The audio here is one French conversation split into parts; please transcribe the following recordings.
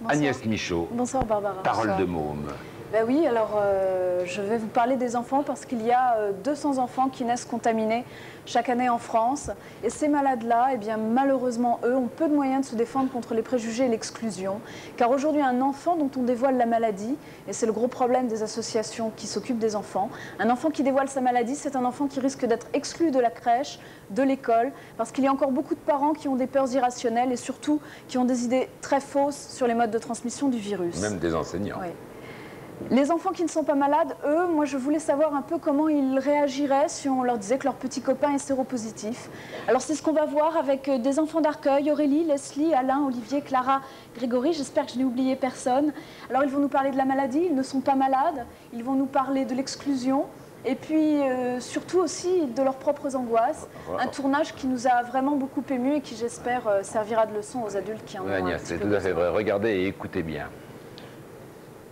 Bonsoir. Agnès Michaud. Bonsoir Barbara. Parole Bonsoir. de môme. Ben oui, alors je vais vous parler des enfants parce qu'il y a 200 enfants qui naissent contaminés chaque année en France. Et ces malades-là, eh bien, malheureusement, eux, ont peu de moyens de se défendre contre les préjugés et l'exclusion. Car aujourd'hui, un enfant dont on dévoile la maladie, et c'est le gros problème des associations qui s'occupent des enfants, un enfant qui dévoile sa maladie, c'est un enfant qui risque d'être exclu de la crèche, de l'école, parce qu'il y a encore beaucoup de parents qui ont des peurs irrationnelles et surtout qui ont des idées très fausses sur les modes de transmission du virus. Même des enseignants. Oui. Les enfants qui ne sont pas malades, eux, moi je voulais savoir un peu comment ils réagiraient si on leur disait que leur petit copain est séropositif. Alors c'est ce qu'on va voir avec des enfants d'Arcueil, Aurélie, Leslie, Alain, Olivier, Clara, Grégory. J'espère que je n'ai oublié personne. Alors ils vont nous parler de la maladie, ils ne sont pas malades. Ils vont nous parler de l'exclusion. Et puis surtout aussi de leurs propres angoisses. Un tournage qui nous a vraiment beaucoup émus et qui j'espère servira de leçon aux adultes qui en ont un Agnès, petit c'est peu tout à fait besoin. vrai. Regardez et écoutez bien.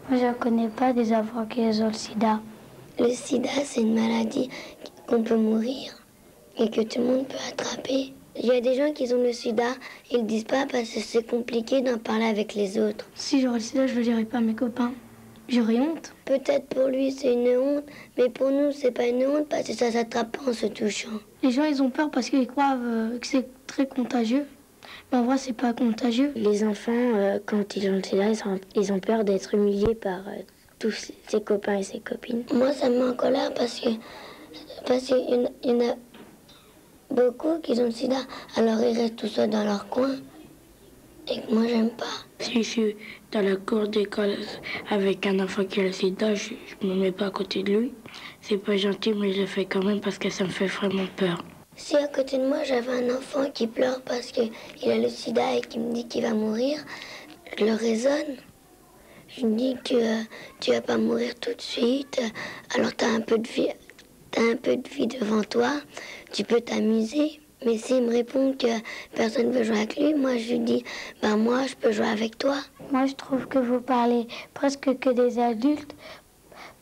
Moi, je ne connais pas des enfants qui ont le sida. Le sida, c'est une maladie qu'on peut mourir et que tout le monde peut attraper. Il y a des gens qui ont le sida, ils ne le disent pas parce que c'est compliqué d'en parler avec les autres. Si j'aurais le sida, je ne le dirais pas à mes copains. J'aurais honte. Peut-être pour lui c'est une honte, mais pour nous c'est pas une honte parce que ça s'attrape pas en se touchant. Les gens, ils ont peur parce qu'ils croient que c'est très contagieux. Mais en vrai, c'est pas contagieux. Les enfants, quand ils ont le sida, ils ont peur d'être humiliés par tous ses copains et ses copines. Moi, ça me met en colère parce qu'il y en a beaucoup qui ont le sida. Alors ils restent tout seuls dans leur coin et que moi, j'aime pas. Si je suis dans la cour d'école avec un enfant qui a le sida, je me mets pas à côté de lui. C'est pas gentil, mais je le fais quand même parce que ça me fait vraiment peur. Si à côté de moi j'avais un enfant qui pleure parce qu'il a le sida et qui me dit qu'il va mourir, je le raisonne. Je lui dis que tu vas pas mourir tout de suite, alors tu as un peu de vie devant toi, tu peux t'amuser. Mais s'il me répond que personne ne veut jouer avec lui, moi je lui dis, ben moi je peux jouer avec toi. Moi, je trouve que vous parlez presque que des adultes,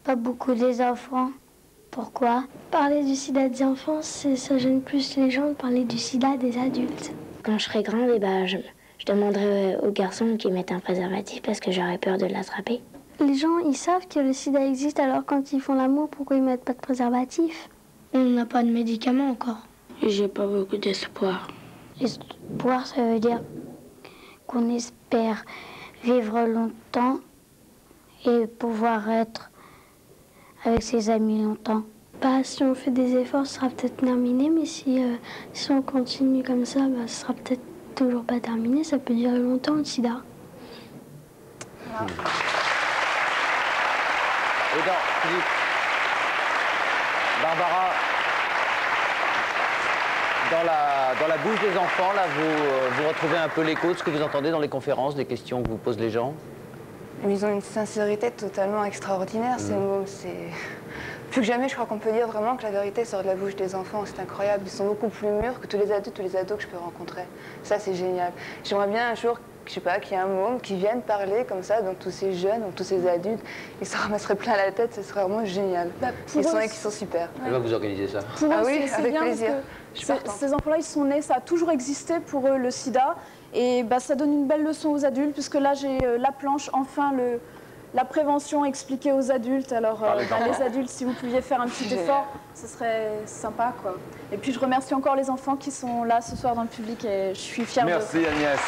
pas beaucoup des enfants. Pourquoi? Parler du sida des enfants, ça gêne plus les gens de parler du sida des adultes. Quand je serai grande, je demanderai aux garçons qu'ils mettent un préservatif parce que j'aurais peur de l'attraper. Les gens, ils savent que le sida existe, alors quand ils font l'amour, pourquoi ils mettent pas de préservatif? On n'a pas de médicaments encore. J'ai pas beaucoup d'espoir. L'espoir, ça veut dire qu'on espère vivre longtemps et pouvoir être avec ses amis longtemps. Bah, si on fait des efforts, ce sera peut-être terminé, mais si on continue comme ça, bah, ce sera peut-être toujours pas terminé. Ça peut durer longtemps, le sida. Voilà. Et donc, Philippe, Barbara, dans la bouche des enfants, là, vous retrouvez un peu l'écho de ce que vous entendez dans les conférences, des questions que vous posent les gens? Ils ont une sincérité totalement extraordinaire, ces mots. Plus que jamais, je crois qu'on peut dire vraiment que la vérité sort de la bouche des enfants. C'est incroyable. Ils sont beaucoup plus mûrs que tous les adultes, tous les ados que je peux rencontrer. Ça, c'est génial. J'aimerais bien un jour, je sais pas, qu'il y ait un môme qui vienne parler comme ça, donc tous ces jeunes, donc tous ces adultes, ils se ramasseraient plein la tête, ce serait vraiment génial. Bah, Ils sont super. Et va vous organiser ça. Pour eux, Ah oui, c'est avec bien plaisir. parce que ces enfants-là, ils sont nés, ça a toujours existé pour eux, le sida. Et bah, ça donne une belle leçon aux adultes, puisque là, j'ai la planche, enfin, la prévention expliquée aux adultes. Alors, les adultes, si vous pouviez faire un petit effort, ce serait sympa, quoi. Et puis, je remercie encore les enfants qui sont là ce soir dans le public et je suis fière Merci d'eux. Agnès.